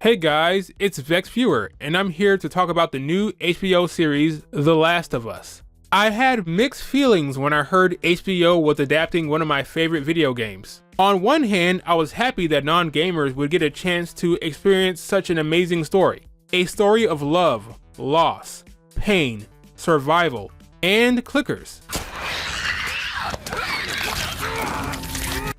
Hey guys, it's Vex Viewer, and I'm here to talk about the new HBO series, The Last of Us. I had mixed feelings when I heard HBO was adapting one of my favorite video games. On one hand, I was happy that non-gamers would get a chance to experience such an amazing story. A story of love, loss, pain, survival, and clickers.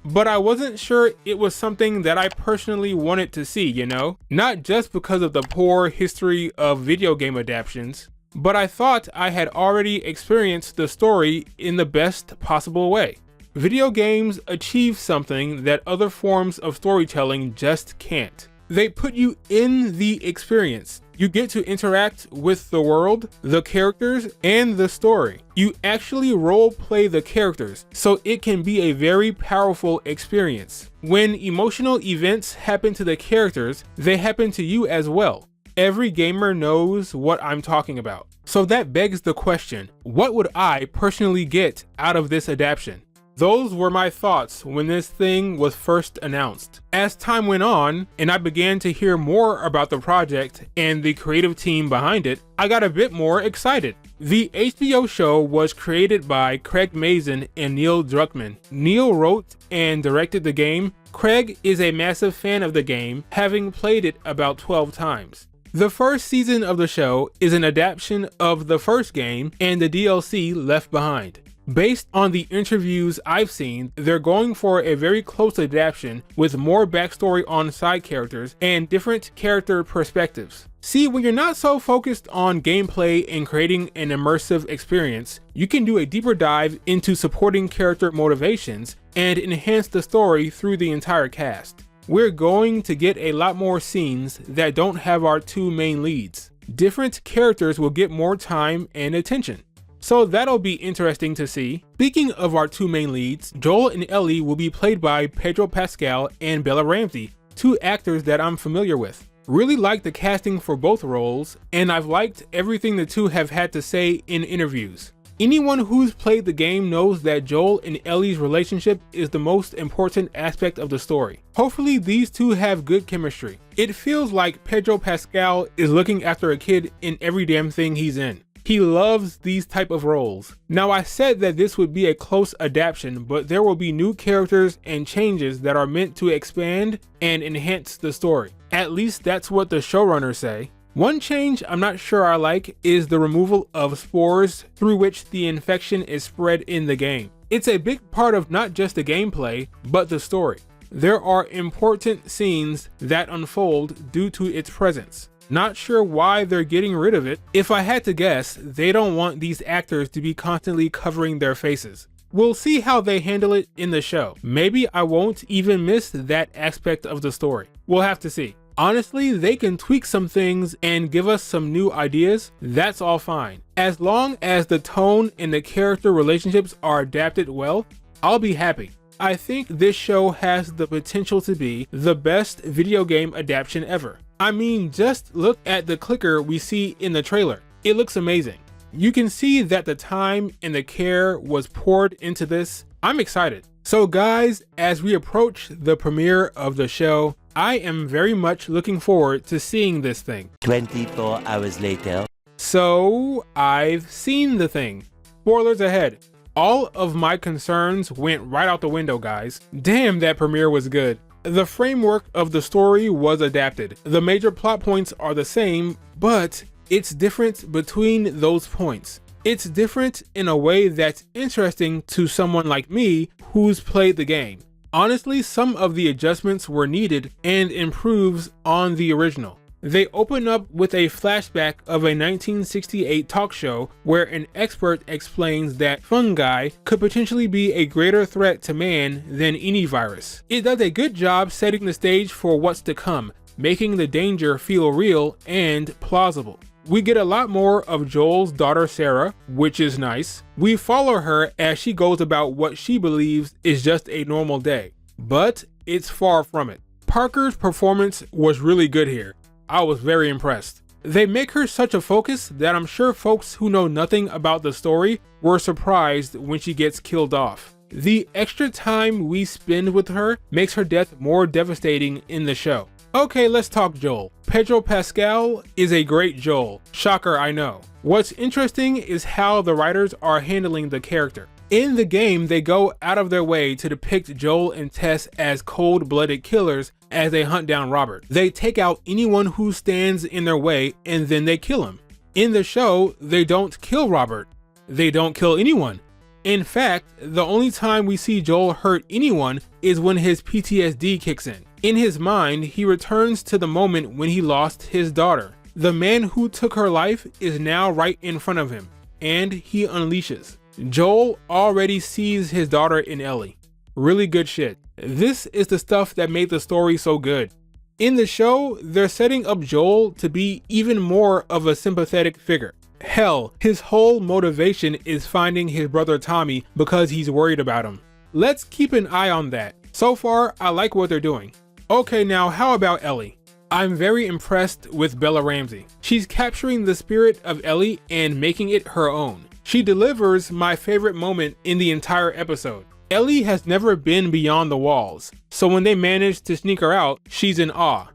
But I wasn't sure it was something that I personally wanted to see, you know? Not just because of the poor history of video game adaptations, but I thought I had already experienced the story in the best possible way. Video games achieve something that other forms of storytelling just can't. They put you in the experience. You get to interact with the world, the characters, and the story. You actually role play the characters, so it can be a very powerful experience. When emotional events happen to the characters, they happen to you as well. Every gamer knows what I'm talking about. So that begs the question, what would I personally get out of this adaptation? Those were my thoughts when this thing was first announced. As time went on, and I began to hear more about the project and the creative team behind it, I got a bit more excited. The HBO show was created by Craig Mazin and Neil Druckmann. Neil wrote and directed the game. Craig is a massive fan of the game, having played it about 12 times. The first season of the show is an adaptation of the first game and the DLC Left Behind. Based on the interviews I've seen, they're going for a very close adaptation with more backstory on side characters and different character perspectives. See, when you're not so focused on gameplay and creating an immersive experience, you can do a deeper dive into supporting character motivations and enhance the story through the entire cast. We're going to get a lot more scenes that don't have our two main leads. Different characters will get more time and attention. So that'll be interesting to see. Speaking of our two main leads, Joel and Ellie will be played by Pedro Pascal and Bella Ramsey, two actors that I'm familiar with. Really like the casting for both roles, and I've liked everything the two have had to say in interviews. Anyone who's played the game knows that Joel and Ellie's relationship is the most important aspect of the story. Hopefully these two have good chemistry. It feels like Pedro Pascal is looking after a kid in every damn thing he's in. He loves these type of roles. Now, I said that this would be a close adaptation, but there will be new characters and changes that are meant to expand and enhance the story. At least that's what the showrunners say. One change I'm not sure I like is the removal of spores through which the infection is spread in the game. It's a big part of not just the gameplay, but the story. There are important scenes that unfold due to its presence. Not sure why they're getting rid of it. If I had to guess, they don't want these actors to be constantly covering their faces. We'll see how they handle it in the show. Maybe I won't even miss that aspect of the story. We'll have to see. Honestly, they can tweak some things and give us some new ideas. That's all fine. As long as the tone and the character relationships are adapted well, I'll be happy. I think this show has the potential to be the best video game adaptation ever. I mean, just look at the clicker we see in the trailer. It looks amazing. You can see that the time and the care was poured into this. I'm excited. So guys, as we approach the premiere of the show, I am very much looking forward to seeing this thing. 24 hours later. So I've seen the thing. Spoilers ahead. All of my concerns went right out the window, guys. Damn, that premiere was good. The framework of the story was adapted. The major plot points are the same, but it's different between those points. It's different in a way that's interesting to someone like me who's played the game. Honestly, some of the adjustments were needed and improves on the original. They open up with a flashback of a 1968 talk show where an expert explains that fungi could potentially be a greater threat to man than any virus. It does a good job setting the stage for what's to come, making the danger feel real and plausible. We get a lot more of Joel's daughter Sarah, which is nice. We follow her as she goes about what she believes is just a normal day, but it's far from it. Parker's performance was really good here. I was very impressed. They make her such a focus that I'm sure folks who know nothing about the story were surprised when she gets killed off. The extra time we spend with her makes her death more devastating in the show. Okay, let's talk Joel. Pedro Pascal is a great Joel. Shocker, I know. What's interesting is how the writers are handling the character. In the game, they go out of their way to depict Joel and Tess as cold-blooded killers as they hunt down Robert. They take out anyone who stands in their way and then they kill him. In the show, they don't kill Robert. They don't kill anyone. In fact, the only time we see Joel hurt anyone is when his PTSD kicks in. In his mind, he returns to the moment when he lost his daughter. The man who took her life is now right in front of him, and he unleashes. Joel already sees his daughter in Ellie. Really good shit. This is the stuff that made the story so good. In the show, they're setting up Joel to be even more of a sympathetic figure. Hell, his whole motivation is finding his brother Tommy because he's worried about him. Let's keep an eye on that. So far, I like what they're doing. Okay, now how about Ellie? I'm very impressed with Bella Ramsey. She's capturing the spirit of Ellie and making it her own. She delivers my favorite moment in the entire episode. Ellie has never been beyond the walls, so when they manage to sneak her out, she's in awe.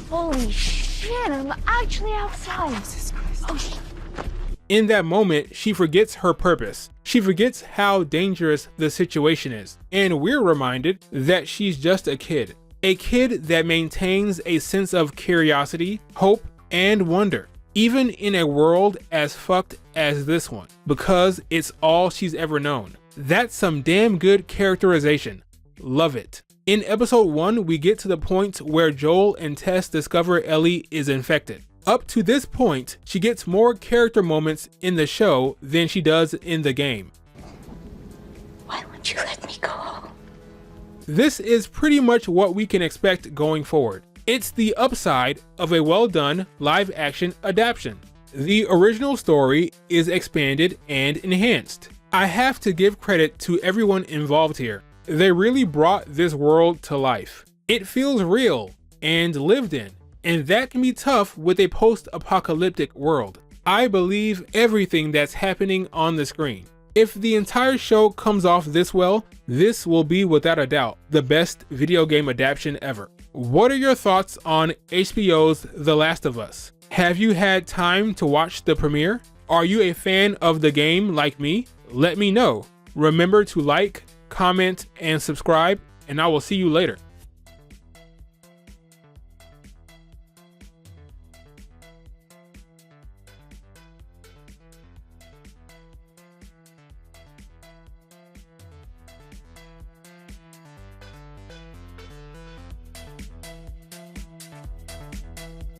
Holy shit, I'm actually outside. Oh, In that moment, she forgets her purpose. She forgets how dangerous the situation is. And we're reminded that she's just a kid. A kid that maintains a sense of curiosity, hope, and wonder. Even in a world as fucked as this one, because it's all she's ever known. That's some damn good characterization. Love it. In episode 1, we get to the point where Joel and Tess discover Ellie is infected. Up to this point, she gets more character moments in the show than she does in the game. why won't you let me go? This is pretty much what we can expect going forward. It's the upside of a well-done live-action adaptation. The original story is expanded and enhanced. I have to give credit to everyone involved here. They really brought this world to life. It feels real and lived in, and that can be tough with a post-apocalyptic world. I believe everything that's happening on the screen. If the entire show comes off this well, this will be without a doubt the best video game adaptation ever. What are your thoughts on HBO's The Last of Us? Have you had time to watch the premiere? Are you a fan of the game like me? Let me know. Remember to like, comment, and subscribe, and I will see you later.